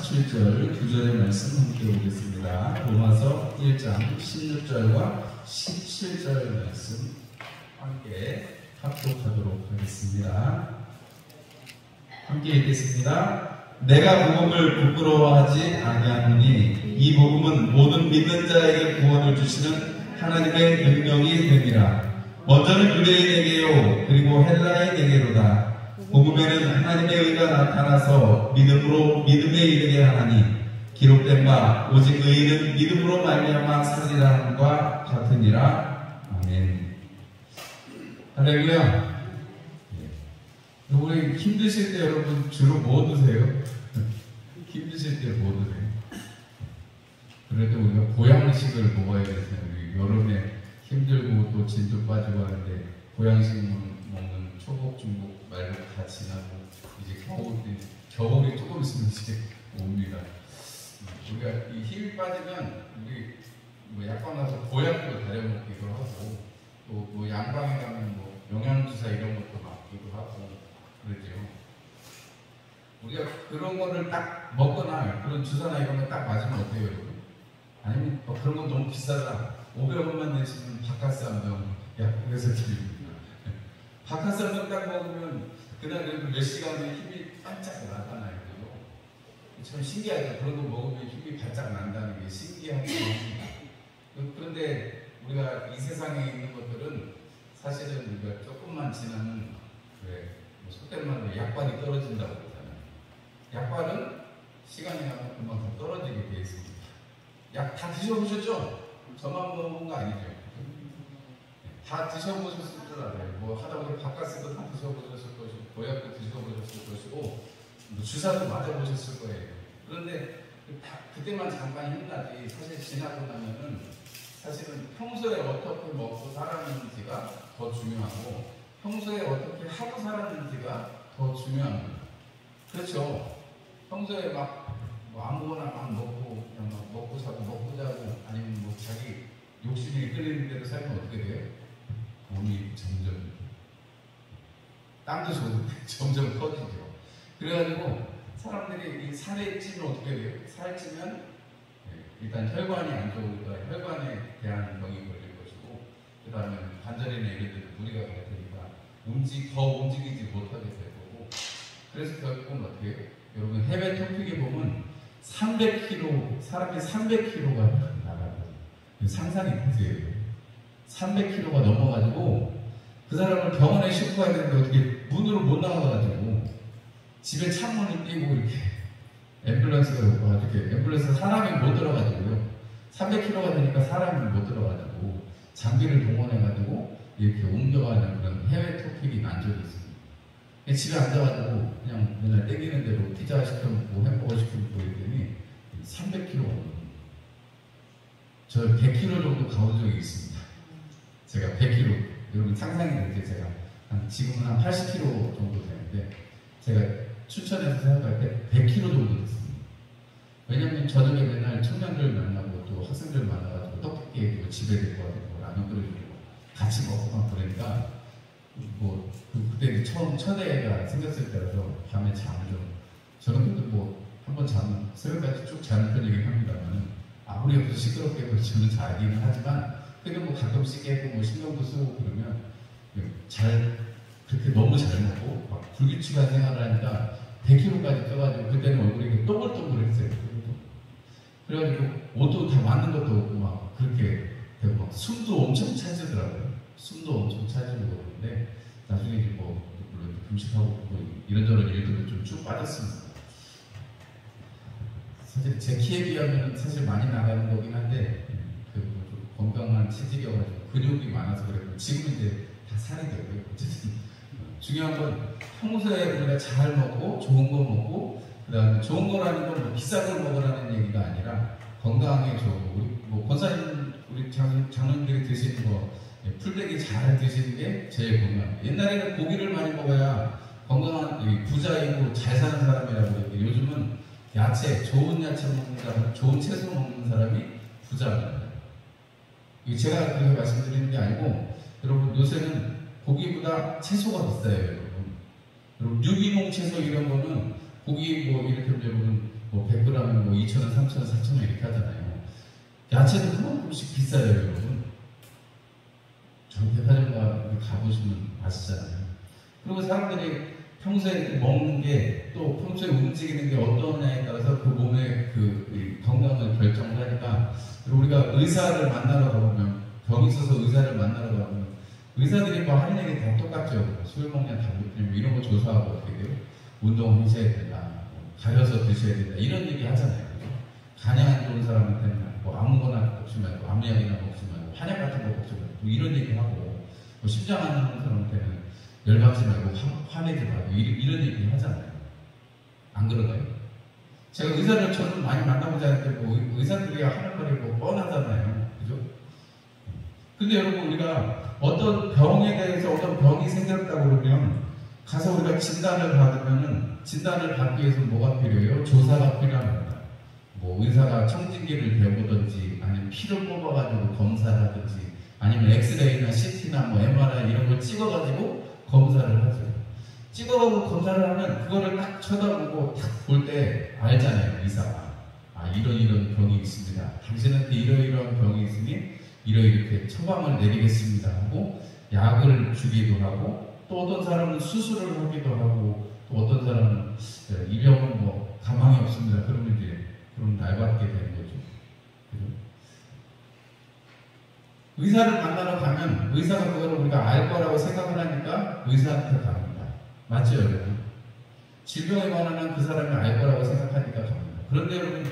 17절 9절의 말씀 함께 보겠습니다. 로마서 1장 16절과 17절 말씀 함께 합독하도록 하겠습니다. 함께 읽겠습니다. 내가 복음을 부끄러워하지 아니하노니 이 복음은 모든 믿는 자에게 구원을 주시는 하나님의 능력이 됨이라. 먼저는 유대인에게요 그리고 헬라인에게로다. 복음에는 하나님의 의가 나타나서 믿음으로 믿음에 이르게 하나니 기록된 바 오직 의인은 믿음으로 말미암아 살리라 함과 같으니라. 아멘. 할렐루야. 우리 힘드실 때 여러분 주로 뭐 드세요? 힘드실 때 뭐 드세요? 그럴 때 우리가 보양식을 먹어야 되잖아요. 여름에 힘들고 또 진도 빠지고 하는데 보양식 먹는 초복, 중복 말고 다 지나고 이제 겨울이 조금 있으면 이제 옵니다. 우리가 이 힘이 빠지면 우리 뭐 약관 나서 보약도 다려먹기도 하고 또 뭐 양방에 가면 뭐 영양주사 이런 것도 맞기도 하고 그러죠. 우리가 그런 거를 딱 먹거나 그런 주사나 이런 거 딱 맞으면 어때요, 여러분? 아니면 그런 건 너무 비싸다. 500원만 내시면 바카스한병 약국에서 드립니다. 바카스한병 딱 먹으면 그날 그래도 몇 시간에 힘이 반짝 나잖아요. 참 신기하죠. 그런 거 먹으면 힘이 반짝 난다는 게 신기한 겁니다. 그런데 우리가 이 세상에 있는 것들은 사실은 우리가 조금만 지나면 뭐 속된 말로 약관이 떨어진다고 그러잖아요. 약관은 시간이 가면 금방 더 떨어지게 되어 있습니다. 약 다 드셔보셨죠? 저만 먹은 거 아니죠? 다 드셔보셨을 줄 알아요. 뭐 하다 보니 바카스도 다 드셔보셨을 것이고 보약도 드셔보셨을 것이고 뭐 주사도 맞아보셨을 거예요. 그런데 그때만 잠깐 힘나지 사실 지나고 나면은 사실은 평소에 어떻게 먹고 살았는지가 더 중요하고 평소에 어떻게 하고 살았는지가 더 중요합니다. 그렇죠? 평소에 막 뭐 아무거나 막 먹고 그냥 막 먹고 자고 먹고 자고 아니면 뭐 자기 욕심이 끌리는 대로 살면 어떻게 돼요? 몸이 점점 땀도 좋은데 점점 커지죠. 그래가지고 사람들이 이 살에 찌면 어떻게 돼요? 살 찌면 일단 혈관이 안 좋으니까 혈관에 대한 병이 걸릴 것이고 그 다음에 관절이나 이런 데도 무리가 가게 되니까 더 움직이지 못하게 될 거고 그래서 결국은 어떻게 해요? 여러분 해외 토픽에 보면 300kg, 사람이 300kg가 나가요. 상상이 되세요. 300kg가 넘어가지고 그 사람을 병원에 싣고 가야 되는데 어떻게 문으로 못 나가가지고 집에 창문을 띄고 이렇게 앰뷸런스가 오고 이렇게 앰뷸런스 사람이 못 들어가지고요. 300kg가 되니까 사람이 못 들어가지고 장비를 동원해가지고 이렇게 옮겨가는 그런 해외 토픽이 난 적이 있습니다. 집에 앉아가지고 그냥 맨날 땡기는 대로 피자 시켜먹고 햄버거 시켜먹고 이랬더니 300kg 저 100kg 정도 가본 적이 있습니다. 제가 100kg 여러분 상상이 될때 제가 지금은 한 80kg 정도 되는데 제가 추천해서 생각할 때 100kg 정도 됐습니다. 왜냐면 저녁에 맨날 청년들 만나고 또 학생들 만나가지고 떡볶이 해주고 집에 데리고 와서 라면 끓여주고 같이 먹고 막 그러니까 뭐 그때 처음 첫 애가 생겼을 때라서 밤에 잠을 좀 저는 근데 뭐 한번 자면 새벽까지 쭉 자는 편이긴 합니다만 아무리 해도 시끄럽게 해도 저는 자기는 하지만 그래도 뭐 가끔씩 깨고 뭐 신경도 쓰고 그러면 그렇게 너무 잘 먹고 막 불규칙한 생활을 하니까 100kg까지 쪄가지고 그때는 얼굴이 동글동글했어요. 그래가지고 옷도 다 맞는 것도 없고 막 그렇게 되고 막 숨도 엄청 차지더라고요. 숨도 엄청 차지고 그러는데 나중에 이제 뭐 물론 금식하고 뭐 이런저런 일들은 좀 쭉 빠졌습니다. 사실 제 키에 비하면 사실 많이 나가는 거긴 한데 좀 건강한 체질이어가지고 근육이 많아서 그래도 지금은 이제 다 살이 되고요. 어쨌든 중요한 건 평소에 우리가 잘 먹고 좋은 거 먹고 그 다음에 좋은 거라는 건 뭐 비싼 걸 먹으라는 얘기가 아니라 건강에 좋은 거 우리 뭐 권사님 우리 장로님들이 드시는 거 풀떼기 잘 드시는 게 제일 건강. 옛날에는 고기를 많이 먹어야 건강한 부자이고 잘 사는 사람이라고 그랬는데 요즘은 야채, 좋은 야채 먹는 사람, 좋은 채소 먹는 사람이 부자입니다. 제가 그렇게 말씀드리는 게 아니고 여러분 요새는 고기보다 채소가 비싸요, 여러분. 유기농 채소 이런 거는 고기 뭐 이렇게 여러분 뭐 100g 뭐 2,000원, 3,000원, 4,000원 이렇게 하잖아요. 야채도 그만큼씩 비싸요, 여러분. 저 백화점 가보시면 아시잖아요. 그리고 사람들이 평소에 먹는 게 또 평소에 움직이는 게 어떠냐에 따라서 그 몸의 그 건강을 결정을 하니까, 그리고 우리가 의사를 만나러 가보면, 병이 있어서 의사를 만나러 가보면 의사들이 뭐 하는 얘기 다 똑같죠. 술 먹냐, 담배 피우냐, 이런 거 조사하고 어떻게 돼요? 운동을 하셔야 된다, 가려서 드셔야 된다, 이런 얘기 하잖아요. 간이 안 좋은 사람한테는 뭐 아무거나 먹지 말고, 아무약이나 먹지 말고, 한약 같은 거 먹지 말고, 뭐 이런 얘기 하고, 뭐 심장 안 좋은 사람한테는 열받지 말고, 화내지 말고, 이런 얘기 하잖아요. 안 그런가요? 제가 의사를 저는 많이 만나보지 않는데, 뭐 의사들이 하는 말이 뭐 뻔하잖아요. 그죠? 근데 여러분, 우리가 어떤 병에 대해서 어떤 병이 생겼다고 그러면 가서 우리가 진단을 받으면은, 진단을 받기 위해서 뭐가 필요해요? 조사가 필요합니다. 뭐 의사가 청진기를 대보든지, 아니면 피를 뽑아가지고 검사를 하든지, 아니면 엑스레이나 CT나 뭐 MRI 이런 걸 찍어가지고 검사를 하죠. 찍어가지고 검사를 하면 그거를 딱 쳐다보고 딱 볼 때 알잖아요, 의사가. 아, 이런 병이 있습니다. 당신한테 이러이러한 병이 있으니 이렇게 처방을 내리겠습니다 하고 약을 주기도 하고, 또 어떤 사람은 수술을 하기도 하고, 또 어떤 사람은 이 병은 뭐 가망이 없습니다. 그러면 이제 그럼 날받게 되는 거죠. 그죠? 의사를 만나러 가면 의사가 그거를 우리가 알 거라고 생각을 하니까 의사한테 갑니다. 맞죠, 여러분? 질병에 관한 그 사람이 알 거라고 생각하니까 갑니다. 그런데 여러분,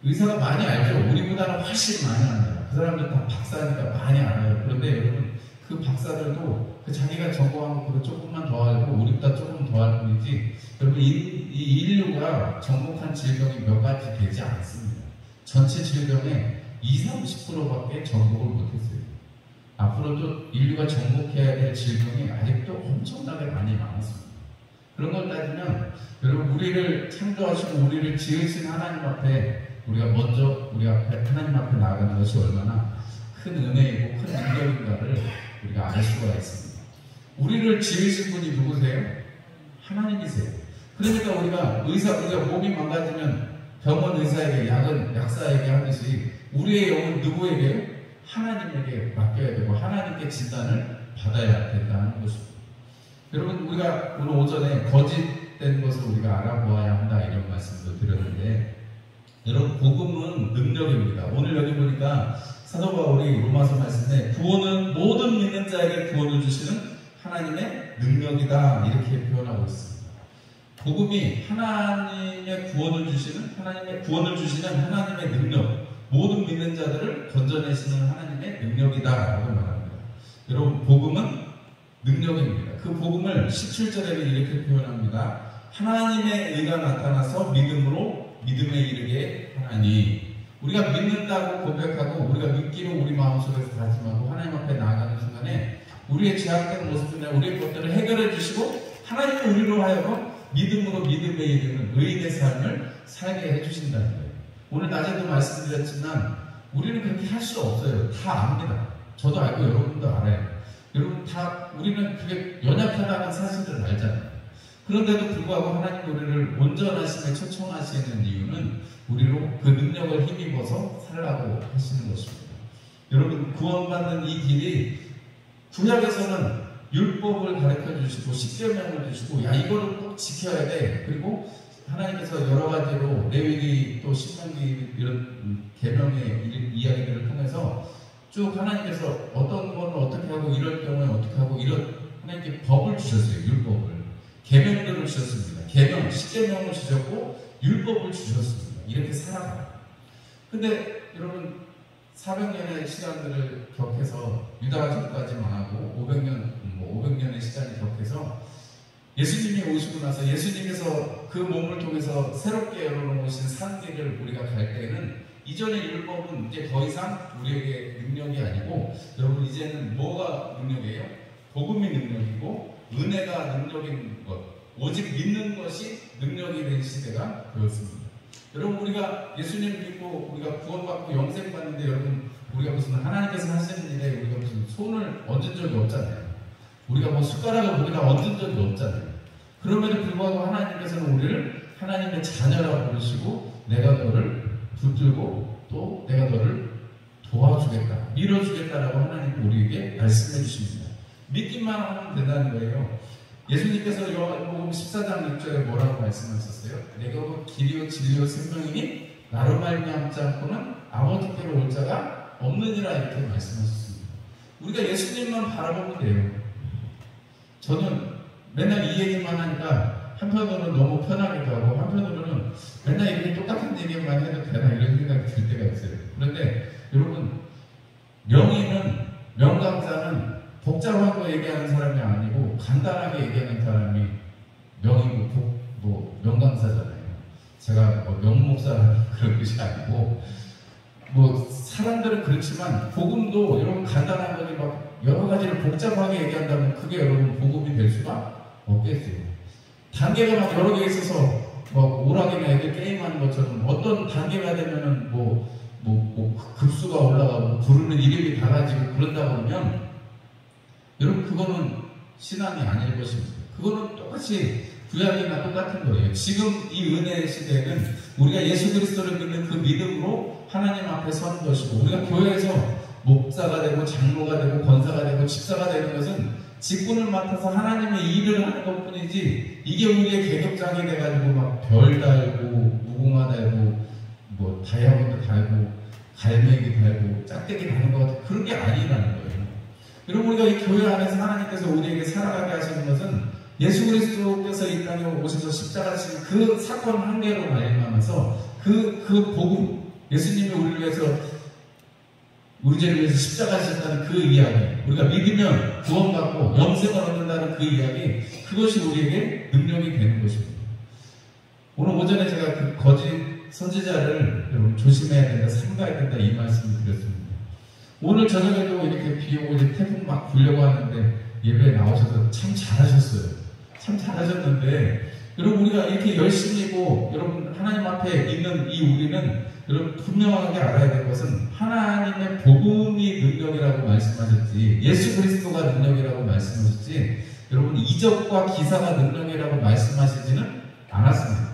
의사가 많이 알죠? 우리보다는 훨씬 많이 압니다. 그 사람들 다 박사니까 많이 알아요. 그런데 여러분, 그 박사들도 그 자기가 전공한 거 조금만 더 알고 우리보다 조금 더 알 뿐이지, 여러분, 이 인류가 정복한 질병이 몇 가지 되지 않습니다. 전체 질병의 20-30%밖에 정복을 못했어요. 앞으로도 인류가 정복해야 될 질병이 아직도 엄청나게 많이 많았습니다. 그런 걸 따지면 여러분, 우리를 창조하시고 우리를 지으신 하나님 앞에 우리가 먼저 우리 앞에 하나님 앞에 나아가는 것이 얼마나 큰 은혜이고 큰 능력인가를 우리가 알 수가 있습니다. 우리를 지으신 분이 누구세요? 하나님이세요. 그러니까 우리가 몸이 망가지면 병원 의사에게, 약은 약사에게 하듯이 우리의 영은 누구에게요? 하나님에게 맡겨야 되고 하나님께 진단을 받아야 된다는 것입니다. 여러분, 우리가 오늘 오전에 거짓된 것을 우리가 알아보아야 한다, 이런 말씀도 드렸는데, 여러분, 복음은 능력입니다. 오늘 여기 보니까 사도 바울이 로마서 말씀에 구원은 모든 믿는 자에게 구원을 주시는 하나님의 능력이다, 이렇게 표현하고 있습니다. 복음이 하나님의 구원을 주시는 하나님의 능력, 모든 믿는 자들을 건져내시는 하나님의 능력이다라고 말합니다. 여러분, 복음은 능력입니다. 그 복음을 17절에는 이렇게 표현합니다. 하나님의 의가 나타나서 믿음으로 믿음에 이르게 하나니. 우리가 믿는다고 고백하고 우리가 믿기로 우리 마음속에서 다짐하고 하나님 앞에 나아가는 순간에 우리의 죄악된 모습이나 우리의 것들을 해결해 주시고 하나님이 우리로 하여금 믿음으로 믿음에 이르는 의인의 삶을 살게 해주신다는 거예요. 오늘 낮에도 말씀드렸지만 우리는 그렇게 할 수 없어요. 다 압니다. 저도 알고 여러분도 알아요. 여러분 우리는 그게 연약하다는 사실을 알잖아요. 그런데도 불구하고 하나님 우리를 온전하심에 초청하시는 이유는 우리로 그 능력을 힘입어서 살라고 하시는 것입니다. 여러분, 구원받는 이 길이 구약에서는 율법을 가르쳐 주시고 십계명을 주시고 이거를 꼭 지켜야 돼. 그리고 하나님께서 여러 가지로 레위기 또 신명기 이런 계명의 이야기들을 통해서 쭉 하나님께서 어떤 거는 어떻게 하고 이럴 경우에 어떻게 하고 이런 하나님께 법을 주셨어요. 율법을. 계명들을 주셨습니다. 계명, 십계명을 주셨고 율법을 주셨습니다. 이렇게 살아가요. 근데 여러분, 400년의 시간들을 격해서 유다족까지 망하고 500년의 시간이 격해서 예수님이 오시고 나서 예수님께서 그 몸을 통해서 새롭게 열어놓으신 산길을 우리가 갈 때에는 이전의 율법은 이제 더 이상 우리에게 능력이 아니고, 여러분, 이제는 뭐가 능력이에요? 복음이 능력이고 은혜가 능력인 것, 오직 믿는 것이 능력이 된 시대가 되었습니다. 여러분, 우리가 예수님 믿고 우리가 구원받고 영생 받는데, 여러분, 우리가 무슨 하나님께서 하시는 일에 우리가 무슨 손을 얹은 적이 없잖아요. 우리가 뭐 숟가락을 우리가 얹은 적이 없잖아요. 그럼에도 불구하고 하나님께서는 우리를 하나님의 자녀라고 부르시고 내가 너를 붙들고 또 내가 너를 도와주겠다, 밀어주겠다라고 하나님 우리에게 말씀해 주십니다. 믿기만 하면 된다는 거예요. 예수님께서 요한복음 14장 6절에 뭐라고 말씀하셨어요? 내가 길이요 진리요 생명이니 나로 말미암지 않고는 아버지께로 올 자가 없느니라 이렇게 말씀하셨습니다. 우리가 예수님만 바라보면 돼요. 저는 맨날 이 얘기만 하니까 한편으로는 너무 편하기도 하고 한편으로는 맨날 이렇게 똑같은 얘기만 해도 되나 이런 생각이 들 때가 있어요. 그런데 여러분, 명강사는 복잡한 거 얘기하는 사람이 아니고 간단하게 얘기하는 사람이 명이고 명강사잖아요. 제가 명목사라는 그런 뜻이 아니고 사람들은 그렇지만 복음도 여러분 간단한 거지 막 여러 가지를 복잡하게 얘기한다면 그게 여러분 복음이 될 수가 없겠어요. 단계가 막 여러 개 있어서 오락이나 애들 게임하는 것처럼 어떤 단계가 되면은 급수가 올라가고 부르는 이름이 달라지고 그런다 보면 여러분 그거는 신앙이 아닐 것입니다. 그거는 똑같이 구약이나 똑같은 거예요. 지금 이 은혜의 시대에는 우리가 예수 그리스도를 믿는 그 믿음으로 하나님 앞에 서는 것이고 우리가 교회에서 목사가 되고 장로가 되고 권사가 되고 집사가 되는 것은 직분을 맡아서 하나님의 일을 하는 것 뿐이지 이게 우리의 계급장이 돼가지고 막 별 달고 무궁화 달고 다이아몬드 달고 갈매기 달고 짝대기 다는 것 같은 그런 게 아니라는 거예요. 여러분 우리가 이 교회 안에서 하나님께서 우리에게 살아가게 하시는 것은 예수 그리스도께서 이 땅에 오셔서 십자가 지신 그 사건 한 개로 말미암아서 그 복음, 예수님이 우리를 위해서 우리 죄를 위해서 십자가 지셨다는 그 이야기, 우리가 믿으면 구원받고 영생을 얻는다는 그 이야기, 그것이 우리에게 능력이 되는 것입니다. 오늘 오전에 제가 그 거짓 선지자를 여러분 조심해야 된다, 삼가해야 된다 이 말씀을 드렸습니다. 오늘 저녁에도 이렇게 비 오고 이제 태풍 막 불려고 하는데 예배에 나오셔서 참 잘하셨어요. 참 잘하셨는데 여러분 우리가 이렇게 열심히고 여러분 하나님 앞에 있는 이 우리는 여러분 분명하게 알아야 될 것은 하나님의 복음이 능력이라고 말씀하셨지 예수 그리스도가 능력이라고 말씀하셨지 여러분 이적과 기사가 능력이라고 말씀하시지는 않았습니다.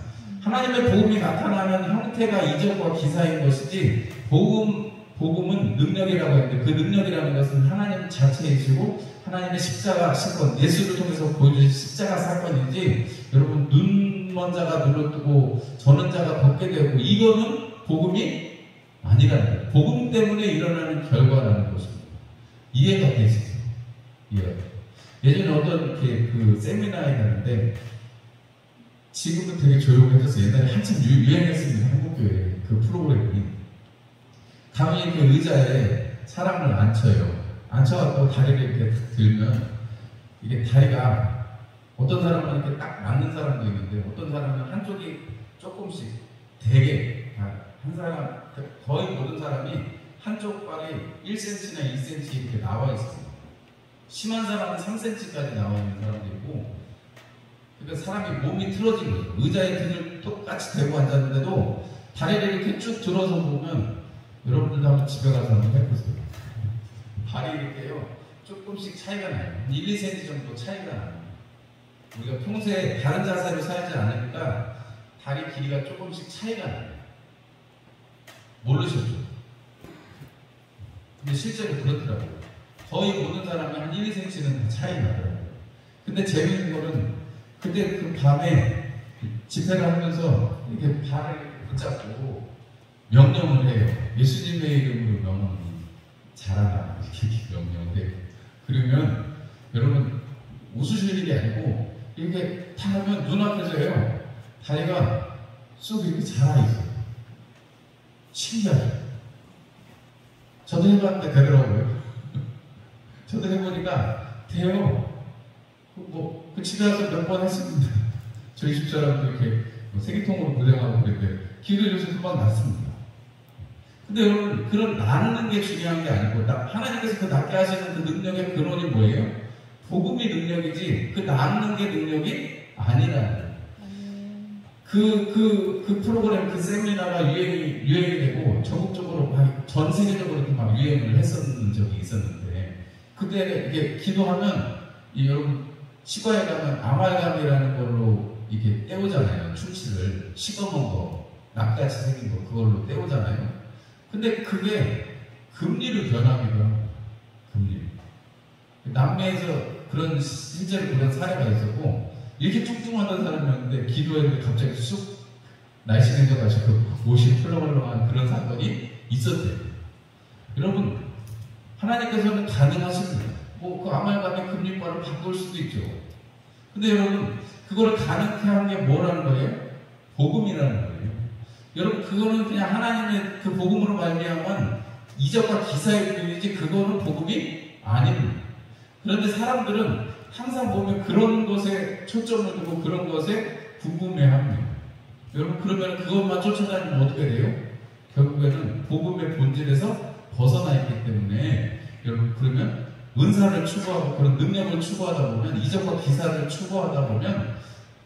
하나님의 복음이 나타나는 형태가 이적과 기사인 것이지 복음은 능력이라고 했는데 그 능력이라는 것은 하나님 자체이시고 하나님의 십자가 사건, 예수를 통해서 보여주신 십자가 사건이지 여러분 눈 먼 자가 눈을 뜨고 저는 자가 걷게 되고 이거는 복음이 아니라는 거예요. 복음 때문에 일어나는 결과라는 것입니다. 이해가 되시죠? 이해가 돼요. 예전에 어떤 이렇게 그 세미나에 갔는데 지금은 되게 조용해져서 옛날에 한참 유행했습니다. 한국교회 그 프로그램이 가만히 그 의자에 사람을 앉혀요. 앉혀갖고 다리를 이렇게 탁 들면 이게 다리가 어떤 사람은 이렇게 딱 맞는 사람도 있는데 어떤 사람은 한쪽이 조금씩 되게 한 사람 거의 모든 사람이 한쪽 발이 1cm나 2cm 이렇게 나와 있습니다. 심한 사람은 3cm까지 나와 있는 사람도 있고 그러니까 사람이 몸이 틀어진 거죠. 의자에 등을 똑같이 대고 앉았는데도 다리를 이렇게 쭉 들어서 보면 여러분들도 한번 집에 가서 한번 해보세요. 발이 이렇게요 조금씩 차이가 나요. 1, 2cm 정도 차이가 나요. 우리가 평소에 다른 자세로 살지 않으니까 다리 길이가 조금씩 차이가 나요. 모르셨죠? 근데 실제로 그렇더라고요. 거의 모든 사람이 한 1, 2cm는 차이 나더라고요. 근데 재밌는 거는 그때 그 밤에 집회를 하면서 이렇게 발을 붙잡고 명령을 해요. 예수님의 이름으로 명령을 잘하라 이렇게 명령을 해요. 그러면 여러분 웃으실 일이 아니고 이렇게 다 하면 눈앞에서요 다리가 쑥 이렇게 자라있어요. 신기하죠? 저도 해봤는데 되더라고요. 저도 해보니까 돼요. 그 집에 와서 몇 번 했습니다. 저희 집사람도 이렇게 세기통으로 고생하고 그랬는데 기도해줘서 금방 낫습니다. 근데 여러분 그런 낫는 게 중요한 게 아니고 하나님께서 그 낫게 하시는 그 능력의 근원이 뭐예요? 복음이 능력이지 그 낫는 게 능력이 아니라는 거예요. 그 프로그램 그 세미나가 유행이 되고 전국적으로 전 세계적으로 이렇게 막 유행을 했었는 적이 있었는데 그때 이게 기도하면 여러분 치과에 가면 아말감이라는 걸로 이게 떼우잖아요. 충치를 식어먹은 거 납같이 생긴 거 그걸로 때우잖아요. 근데 그게 금리로 변하기도 합니다. 금리. 남미에서 그런 실제로 그런 사례가 있었고 이렇게 뚱뚱하던 사람이었는데 기도했는데 갑자기 쑥 날씬해져가지고 옷이 펄렁펄렁한 그런 사건이 있었대요. 여러분 하나님께서는 가능하십니다. 뭐 그 아말감의 금리과를 바꿀 수도 있죠. 근데 여러분 그거를 가능케 한 게 뭐라는 거예요? 복음이라는 거예요. 여러분 그거는 그냥 하나님의 그 복음으로 말미암은 이적과 기사일 뿐이지 그거는 복음이 아닙니다. 그런데 사람들은 항상 보면 그런 것에 초점을 두고 그런 것에 궁금해합니다. 여러분 그러면 그것만 쫓아다니면 어떻게 돼요? 결국에는 복음의 본질에서 벗어나 있기 때문에 여러분 그러면 은사를 추구하고 그런 능력을 추구하다 보면 이적과 기사를 추구하다 보면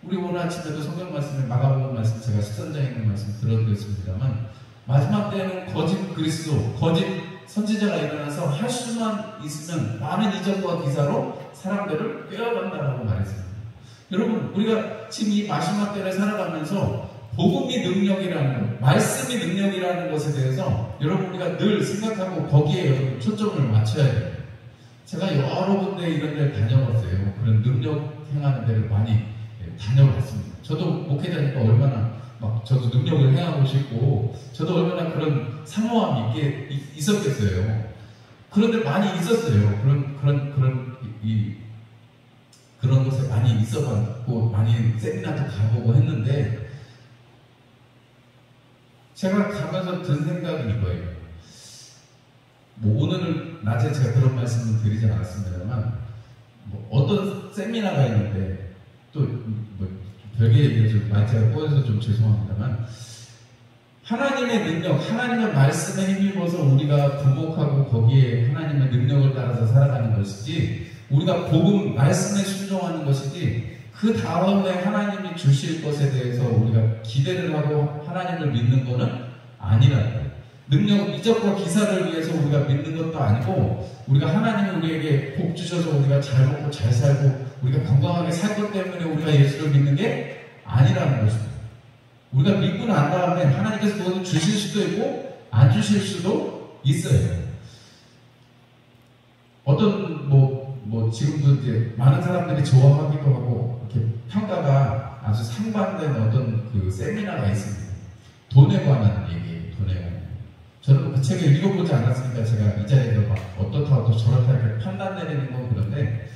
우리 오늘 아침에도 성경 말씀에 마가복음 말씀 제가 식선장에 있는 말씀 들어드렸습니다만 마지막 때에는 거짓 그리스도, 거짓 선지자가 일어나서 할 수만 있으면 많은 이적과 기사로 사람들을 꿰어간다라고 말했습니다. 여러분 우리가 지금 이 마지막 때를 살아가면서 복음이 능력이라는 것, 말씀이 능력이라는 것에 대해서 여러분 우리가 늘 생각하고 거기에 여러분 초점을 맞춰야 돼요. 제가 여러 군데 이런 데를 다녀봤어요. 그런 능력 행하는 데를 많이 다녀봤습니다. 저도 목회자니까 얼마나 막 저도 능력을 행하고 싶고 저도 얼마나 그런 사모함이 있었겠어요. 그런데 많이 있었어요. 그런 곳에 많이 있어봤고 많이 세미나도 가보고 했는데 제가 가면서 든 생각이 이거예요. 뭐 오늘 낮에 제가 그런 말씀을 드리지 않았습니다만 뭐 어떤 세미나가 있는데 또 뭐 별개 얘기를 좀 많이 제가 꼬여서 좀 죄송합니다만 하나님의 능력, 하나님의 말씀에 힘입어서 우리가 부목하고 거기에 하나님의 능력을 따라서 살아가는 것이지 우리가 복음 말씀에 순종하는 것이지 그 다음에 하나님이 주실 것에 대해서 우리가 기대를 하고 하나님을 믿는 것은 아니라는 거예요. 능력, 이적과 기사를 위해서 우리가 믿는 것도 아니고 우리가 하나님이 우리에게 복 주셔서 우리가 잘 먹고 잘 살고 우리가 건강하게 살 것 때문에 우리가 예수를 믿는 게 아니라는 것입니다. 우리가 믿고 난 다음에 하나님께서 그것을 주실 수도 있고 안 주실 수도 있어요. 어떤 지금도 이제 많은 사람들이 좋아하기도 하고 이렇게 평가가 아주 상반된 어떤 그 세미나가 있습니다. 돈에 관한 얘기예요. 돈에 관한. 저는 그 책을 읽어보지 않았으니까 제가 이 자리에서 막 어떻다 저렇다 이렇게 판단 내리는 건 그런데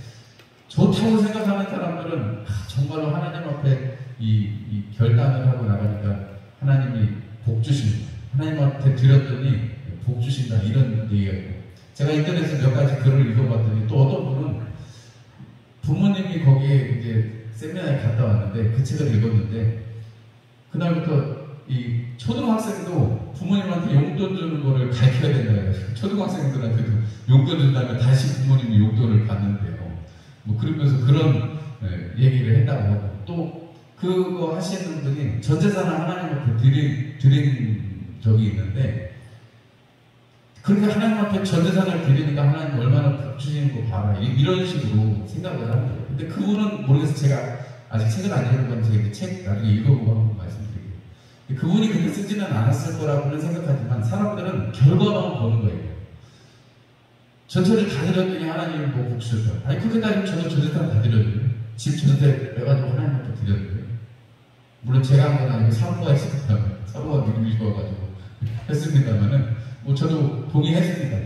좋다고 생각하는 사람들은 정말로 하나님 앞에 이 결단을 하고 나가니까 하나님이 복 주신다. 하나님한테 드렸더니 복 주신다. 이런 얘기가 있고 제가 인터넷에서 몇 가지 글을 읽어봤더니 또 어떤 분은 부모님이 거기에 이제 세미나에 갔다 왔는데 그 책을 읽었는데 그날부터 이 초등학생도 부모님한테 용돈 주는 거를 가르쳐야 된다 해가지고 초등학생들한테도 용돈 준다면 다시 부모님이 용돈을 받는데요. 뭐 그러면서 그런 얘기를 했다고 하고 또 그거 하시는 분이 전 재산을 하나님 앞에 드린 적이 있는데 그렇게 하나님 앞에 전 재산을 드리니까 하나님 얼마나 복 주시는 거 봐라 이런 식으로 생각을 하는 거예요. 근데 그분은 모르겠어요. 제가 아직 책을 안 읽어봤는데 제가 책 나중에 읽어보고 한번 말씀드릴게요. 그분이 그렇게 쓰지는 않았을 거라고는 생각하지만 사람들은 결과만 보는 거예요. 전체를 다 드렸더니 하나님이 뭐 복 주셨다. 아니 그렇게 따지면 저도 전 재산 다 드렸는데 집 전세 빼가지고 하나님 앞에 드렸는데 물론 제가 한 건 아니고 사모가 했습니다. 사모가 믿음이 좋아가지고 했습니다만은 뭐 저도 동의했습니다.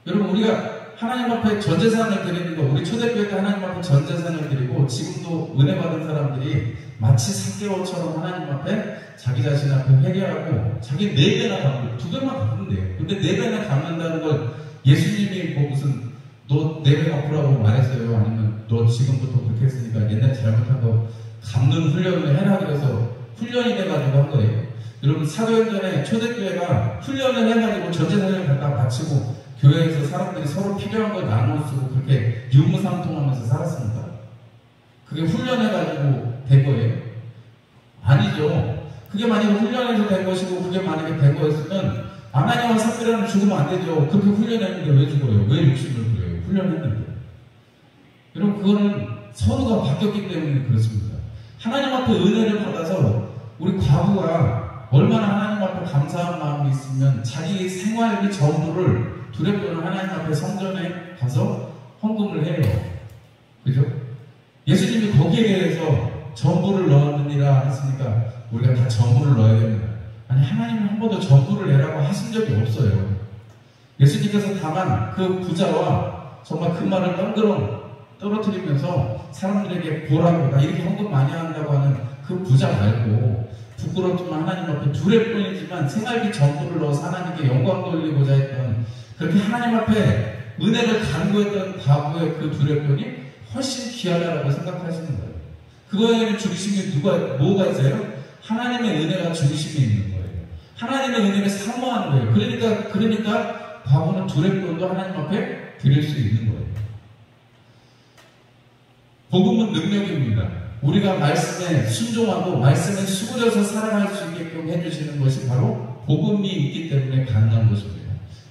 여러분 우리가 하나님 앞에 전 재산을 드리는 거 우리 초대교회 때 하나님 앞에 전 재산을 드리고 지금도 은혜 받은 사람들이 마치 삭개오처럼 하나님 앞에 자기 자신 앞에 회개하고 자기 4배나 갚는 2배만 갚으면 돼요. 근데 4배나 갚는다는 걸 예수님이 뭐 무슨 너 4배 갚으라고 말했어요. 아니면 너 지금부터 그렇게 했으니까 옛날에 잘못한 거 갚는 훈련을 해라 그래서 훈련이 돼가지고 한 거예요. 여러분 사도행전에 초대교회가 훈련을 해가지고 전재산을 갖다 바치고 교회에서 사람들이 서로 필요한 걸 나눠 쓰고 그렇게 유무상통하면서 살았습니다. 그게 훈련해가지고 된 거예요? 아니죠. 그게 만약에 훈련해서 된 것이고 그게 만약에 된 거였으면 아나니아와 삽비라는 죽으면 안 되죠. 그렇게 훈련했는데 왜 죽어요? 왜 욕심을 부려요? 훈련했는데. 여러분 그거는 서로가 바뀌었기 때문에 그렇습니다. 하나님 앞에 은혜를 받아서 우리 과부가 얼마나 하나님 앞에 감사한 마음이 있으면 자기 생활비 전부를 두렵고는 하나님 앞에 성전에 가서 헌금을 해요. 그죠? 예수님이 거기에 대해서 전부를 넣었느니라 했으니까 우리가 다 전부를 넣어야 됩니다. 아니, 하나님은 한 번도 전부를 내라고 하신 적이 없어요. 예수님께서 다만 그 부자와 정말 그 말을 떨어뜨리면서 사람들에게 보라고, 나 이렇게 헌금 많이 한다고 하는 그 부자 말고, 부끄럽지만 하나님 앞에 두렵 뿐이지만 생활비 전부를 넣어서 하나님께 영광 돌리고자 했던, 그렇게 하나님 앞에 은혜를 간구했던 과부의 그 두렵 뿐이 훨씬 귀하다라고 생각하시는 거예요. 그거에는 중심이 뭐가 있어요? 하나님의 은혜가 중심이 있는 거예요. 하나님의 은혜를 사모하는 거예요. 그러니까 과부는 두렵돈도 하나님 앞에 드릴 수 있는 거예요. 복음은 능력입니다. 우리가 말씀에 순종하고 말씀에 수그려서 살아갈 수 있게끔 해주시는 것이 바로 복음이 있기 때문에 가능한 것입니다.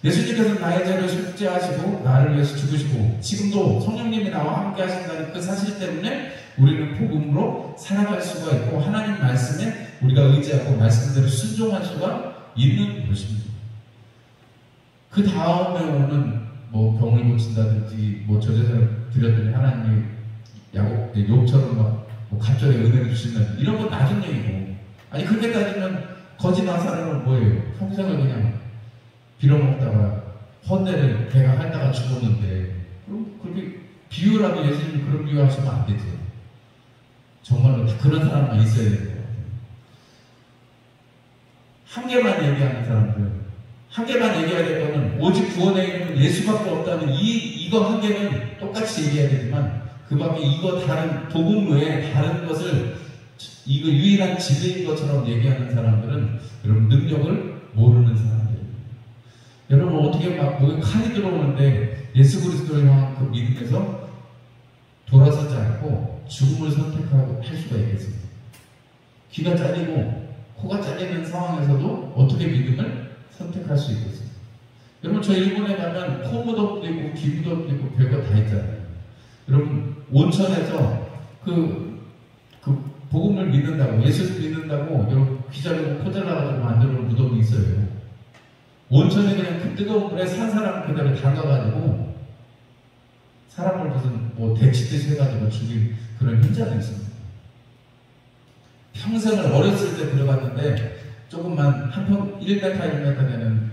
예수님께서 나의 죄를 속죄하시고 나를 위해서 죽으시고 지금도 성령님이 나와 함께 하신다는 그 사실 때문에 우리는 복음으로 살아갈 수가 있고 하나님 말씀에 우리가 의지하고 말씀대로 순종할 수가 있는 것입니다. 그 다음에 오는 병을 고친다든지 저제사를 드렸더니 하나님이 욕처럼 갑자기 은혜를 주신다든지 이런 건 나중 얘기고, 아니 그렇게 따지면 거짓 나사로는 뭐예요? 평생을 그냥 빌어먹다가 헌내를 걔가 핥다가 죽었는데, 그럼 그렇게 비유라도 예수님이 그런 비유 하시면 안 되죠. 정말로 그런 사람만 있어야 되는 거예요. 한 개만 얘기하는 사람들, 한 개만 얘기해야 될 거는 오직 구원의 이름은 예수밖에 없다는 이거 한 개는 똑같이 얘기해야 되지만, 그 밖에 이거 다른 복음 외에 다른 것을 이거 유일한 진리인 것처럼 얘기하는 사람들은 여러분 능력을 모르는 사람들입니다. 여러분 어떻게 목에 칼이 들어오는데 예수 그리스도를 향한 그 믿음에서 돌아서지 않고 죽음을 선택하고 할 수가 있겠습니다. 귀가 잘리고 코가 잘리는 상황에서도 어떻게 믿음을 선택할 수 있겠습니까? 여러분 저 일본에 가면 코 무덤도 있고 귀 무덤도 있고 별거 다 있잖아요. 여러분 온천에서 그 복음을 믿는다고, 예수를 믿는다고 여러분 귀 잘리고 코 잘라가지고 만들어놓은 무덤이 있어요. 온천에 그냥 그 뜨거운 물에 산 사람 그대로 담가가지고 사람을 무슨 대치듯이 해가지고 죽인 그런 현장이 있습니다. 평생을 어렸을 때 들어갔는데 조금만 1m, 1m 되는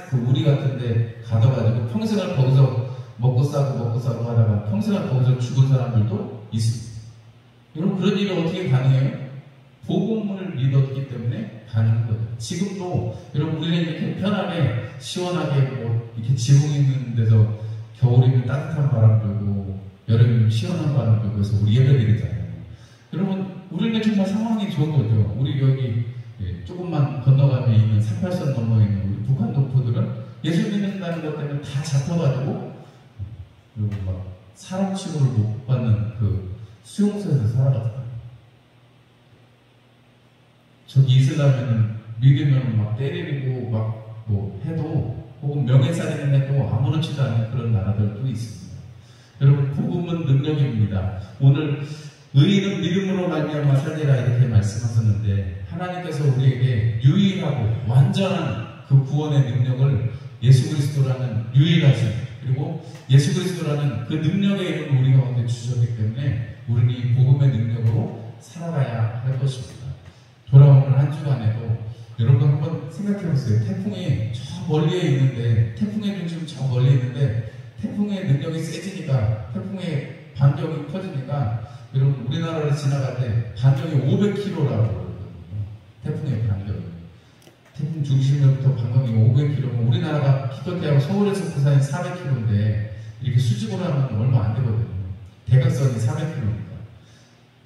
그 우리 같은데 가둬가지고 평생을 거기서 먹고 싸고 하다가 평생을 거기서 죽은 사람들도 있습니다. 여러분 그런 일이 어떻게 가능해요? 복음을 믿었기 때문에 가능한 거죠. 지금도 여러분 우리는 이렇게 편하게 시원하게 이렇게 지붕 있는 데서 겨울이면 따뜻한 바람 불고 여름이면 시원한 바람 불고 해서 우리 예배 드리잖아요. 여러분 우리는 정말 상황이 좋은 거죠. 우리 여기 조금만 건너가면 있는 38선 넘어 있는 우리 북한 동포들은 예수 믿는다는 것 때문에 다 잡혀가지고 그리고 사람 취급을 못 받는 그 수용소에서 살아갔어요. 저기 이슬람에는 믿으면 때리고 해도 혹은 명예살인을 해도 아무렇지도 않은 그런 나라들도 있습니다. 여러분 복음은 능력입니다. 오늘 의인은 믿음으로 말미암아 살리라 이렇게 말씀하셨는데 하나님께서 우리에게 유일하고 완전한 그 구원의 능력을 예수 그리스도라는 유일하신 그리고 예수 그리스도라는 그 능력의 이름을 우리 가운데 주셨기 때문에 우리는 이 복음의 능력으로 살아가야 할 것입니다. 돌아오는 한 주간에도 여러분 한번 생각해보세요. 태풍이 저 멀리에 있는데 태풍의 중심 저 멀리 있는데 태풍의 능력이 세지니까 태풍의 반경이 커지니까 여러분 우리나라를 지나갈 때 반경이 500km라고 그러거든요. 태풍의 반경이. 태풍 중심으로부터 반경이 500km면 우리나라가 기껏해야 서울에서 부산이 400km인데 이렇게 수직으로 하면 얼마 안 되거든요. 대각선이 400km니까.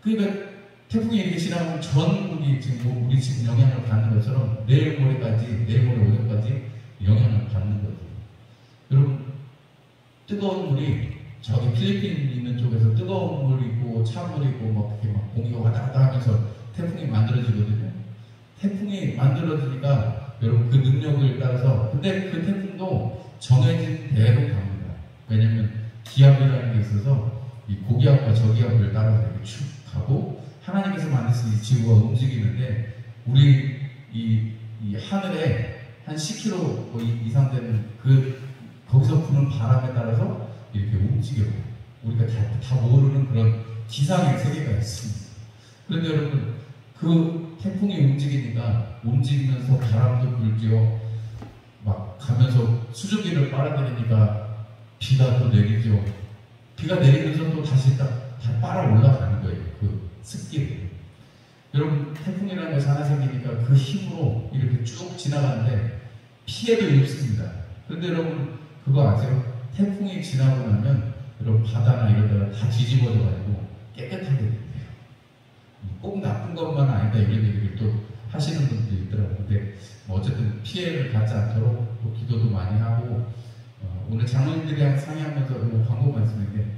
그러니까 태풍이 이렇게 지나면 전국이 지금 우리 지금 영향을 받는 것처럼 내일 모레 오전까지 영향을 받는 거죠. 여러분 뜨거운 물이 저기 필리핀 있는 쪽에서 뜨거운 물 있고 찬물 있고 이렇게 공기가 왔다 갔다 하면서 태풍이 만들어지거든요. 태풍이 만들어지니까 여러분 그 능력을 따라서 근데 그 태풍도 정해진 대로 갑니다. 왜냐면 기압이라는 게 있어서 이 고기압과 저기압을 따라서 이렇게 축 가고 하나님께서 만드신 이 지구가 움직이는데 우리 이 하늘에 한 10km 이상 되는 거기서 부는 바람에 따라서 이렇게 움직여요. 우리가 다 모르는 그런 기상의 세계가 있습니다. 그런데 여러분, 그 태풍이 움직이면서 바람도 불죠. 막 가면서 수증기를 빨아들이니까 비가 또 내리죠. 비가 내리면서 또 다시 다 빨아 올라가는 거예요. 그 습기를. 여러분, 태풍이라는 것이 하나 생기니까 그 힘으로 이렇게 쭉 지나가는데 피해도 입습니다. 그런데 여러분, 그거 아세요? 태풍이 지나고 나면 여러분 바다나 이런 데가 다 뒤집어져가지고 깨끗하게 돼요. 꼭 나쁜 것만 아니다 이런 얘기를 또 하시는 분도 있더라고요. 근데 뭐 어쨌든 피해를 받지 않도록 또 기도도 많이 하고, 오늘 장로님들이랑 상의하면서 광고 말씀인데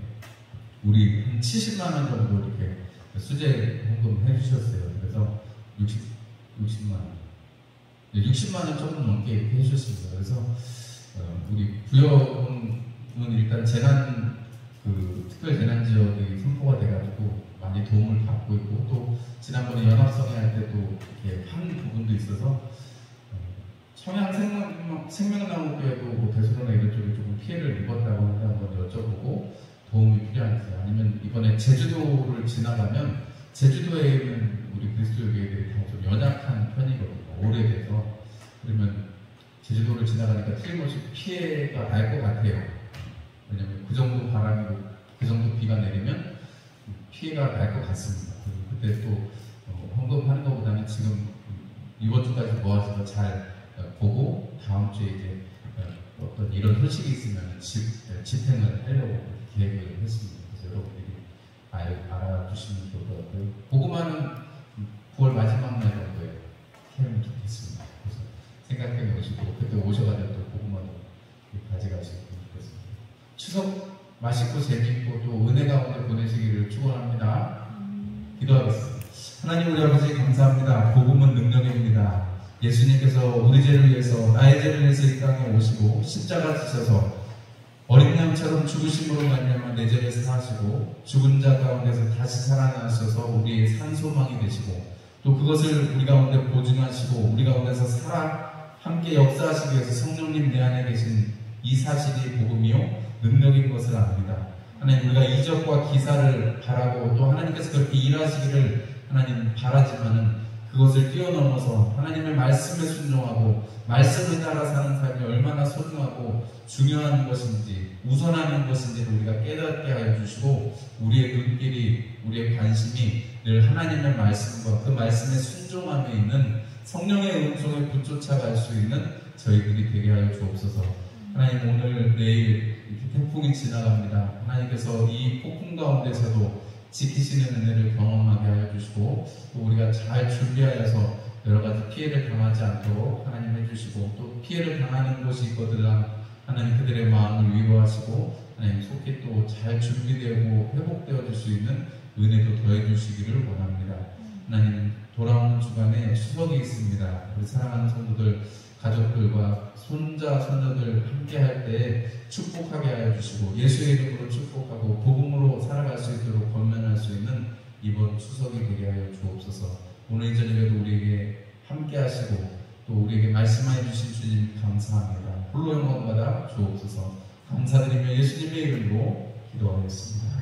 우리 한 70만 원 정도 이렇게 수제 헌금 해주셨어요. 그래서 60만 원, 60만 원 조금 넘게 이렇게 해주셨습니다. 그래서 우리 부여은 일단 특별 재난 지역이 선포가 돼가지고 많이 도움을 받고 있고, 또 지난번에 연합성회 할 때도 이렇게 한 부분도 있어서 청양 생명나무교회도 뭐 대수로나 이런 쪽에 조금 피해를 입었다고 하는데 한번 여쭤보고 도움이 필요한지, 아니면 이번에 제주도를 지나가면 제주도에 있는 우리 그리스도 교회들이 다 좀 연약한 편이거든요. 오래돼서. 그러면 제주도를 지나가니까 틀림없이 피해가 날 것 같아요. 왜냐면 그 정도 바람이고 그 정도 비가 내리면 피해가 날 것 같습니다. 그때 또 헌금하는 것보다는 지금 이번 주까지 모아서 잘 보고 다음 주에 이제 어떤 이런 소식이 있으면 집행을 하려고 계획을 했습니다. 그래서 여러분들이 알아주시면 좋을 것 같고요. 고구마는 9월 마지막 날 정도에 캐면 좋겠습니다. 그래서 생각해 오시고 그때 오셔가지고 또 고구마도 가져가시면 좋겠습니다. 추석 맛있고 재미있고 또 은혜 가운데 보내시기를 축원합니다. 기도하겠습니다. 하나님 우리 아버지 감사합니다. 복음은 능력입니다. 예수님께서 우리 죄를 위해서, 나의 죄를 위해서 이 땅에 오시고 십자가 지셔서 어린 양처럼 죽으심으로 말미암아 내 죄를 사하시고 죽은 자 가운데서 다시 살아나셔서 우리의 산소망이 되시고, 또 그것을 우리 가운데 보증하시고 우리 가운데서 함께 역사하시기 위해서 성령님 내 안에 계신 이 사실이 복음이요 능력인 것을 압니다. 하나님, 우리가 이적과 기사를 바라고 또 하나님께서 그렇게 일하시기를 하나님 바라지만은 그것을 뛰어넘어서 하나님의 말씀에 순종하고 말씀을 따라 사는 삶이 얼마나 소중하고 중요한 것인지, 우선하는 것인지를 우리가 깨닫게 하여 주시고, 우리의 눈길이, 우리의 관심이 늘 하나님의 말씀과 그 말씀에 순종함에 있는 성령의 음성을 붙쫓아갈 수 있는 저희들이 되게 하여 주옵소서. 하나님, 오늘 내일 이렇게 태풍이 지나갑니다. 하나님께서 이 폭풍 가운데서도 지키시는 은혜를 경험하게 하여 주시고, 또 우리가 잘 준비하여서 여러 가지 피해를 당하지 않도록 하나님 해주시고, 또 피해를 당하는 곳이 있거든 하나님 그들의 마음을 위로하시고, 하나님 속히 또 잘 준비되고 회복되어 줄 수 있는 은혜도 더해 주시기를 원합니다. 하나님, 돌아오는 주간에 추석이 있습니다. 우리 사랑하는 성도들, 가족들과 손자, 손녀들 함께 할 때 축복하게 하여 주시고, 예수의 이름으로 축복하고 복음으로 살아갈 수 있도록 권면할 수 있는 이번 추석이 되게 하여 주옵소서. 오늘 이 저녁에도 우리에게 함께 하시고 또 우리에게 말씀해 주신 주님 감사합니다. 홀로 영광받아 주옵소서. 감사드리며 예수님의 이름으로 기도하겠습니다.